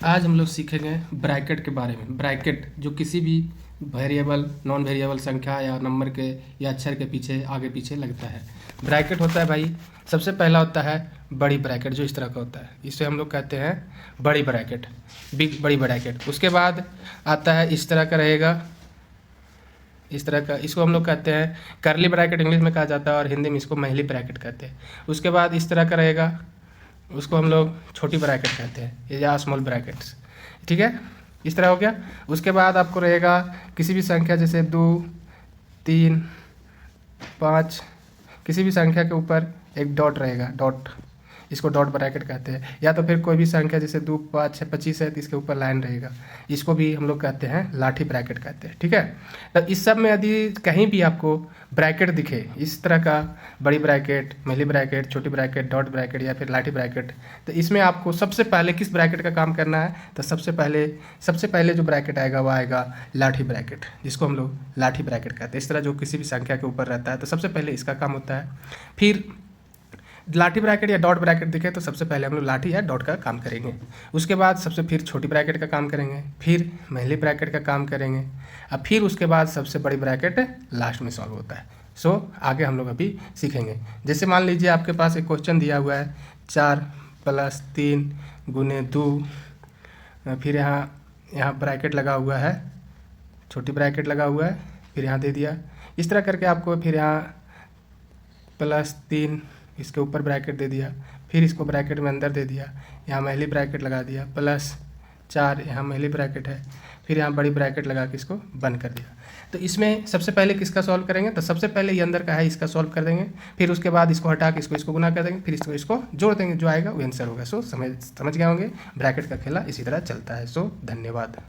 आज हम लोग सीखेंगे ब्रैकेट के बारे में। ब्रैकेट जो किसी भी वेरिएबल, नॉन वेरिएबल संख्या या नंबर के या अक्षर के पीछे आगे पीछे लगता है। ब्रैकेट होता है भाई, सबसे पहला होता है बड़ी ब्रैकेट, जो इस तरह का होता है, इसे हम लोग कहते हैं बड़ी ब्रैकेट, बिग बड़ी ब्रैकेट। उसके बाद आता है इस तरह का रहेगा, इस तरह का, इसको हम लोग कहते हैं करली ब्रैकेट, इंग्लिश में कहा जाता है, और हिंदी में इसको महिली ब्रैकेट कहते हैं। उसके बाद इस तरह का रहेगा, उसको हम लोग छोटी ब्रैकेट कहते हैं या स्मॉल ब्रैकेट्स, ठीक है, इस तरह हो गया। उसके बाद आपको रहेगा किसी भी संख्या जैसे 2, 3, 5, किसी भी संख्या के ऊपर एक डॉट रहेगा, डॉट, इसको डॉट ब्रैकेट कहते हैं। या तो फिर कोई भी संख्या जैसे 2, 5, 6, 25 है तो इसके ऊपर लाइन रहेगा, इसको भी हम लोग कहते हैं लाठी ब्रैकेट कहते हैं, ठीक है। तो इस सब में यदि कहीं भी आपको ब्रैकेट दिखे इस तरह का, बड़ी ब्रैकेट, महिली ब्रैकेट, छोटी ब्रैकेट, डॉट ब्रैकेट या फिर लाठी ब्रैकेट, तो इसमें आपको सबसे पहले किस ब्रैकेट का काम करना है, तो सबसे पहले जो ब्रैकेट आएगा वह आएगा लाठी ब्रैकेट, जिसको हम लोग लाठी ब्रैकेट कहते हैं। इस तरह जो किसी भी संख्या के ऊपर रहता है तो सबसे पहले इसका काम होता है। फिर लाठी ब्रैकेट या डॉट ब्रैकेट दिखे तो सबसे पहले हम लोग लाठी या डॉट का काम करेंगे। उसके बाद फिर छोटी ब्रैकेट का काम करेंगे, फिर महिली ब्रैकेट का काम करेंगे, अब फिर उसके बाद सबसे बड़ी ब्रैकेट लास्ट में सॉल्व होता है। आगे हम लोग अभी सीखेंगे। जैसे मान लीजिए आपके पास एक क्वेश्चन दिया हुआ है 4 + 3 × 2, फिर यहाँ ब्रैकेट लगा हुआ है, छोटी ब्रैकेट लगा हुआ है, फिर यहाँ दे दिया, इस तरह करके आपको फिर यहाँ +3 इसके ऊपर ब्रैकेट दे दिया, फिर इसको ब्रैकेट में अंदर दे दिया, यहाँ महिली ब्रैकेट लगा दिया, +4 यहाँ महिली ब्रैकेट है, फिर यहाँ बड़ी ब्रैकेट लगा के इसको बंद कर दिया। तो इसमें सबसे पहले किसका सॉल्व करेंगे, तो सबसे पहले ये अंदर का है इसका सॉल्व कर देंगे, फिर उसके बाद इसको हटा के इसको गुना कर देंगे, फिर इसको जोड़ देंगे, जो आएगा वो आंसर होगा। समझ गए होंगे, ब्रैकेट का खेला इसी तरह चलता है। धन्यवाद।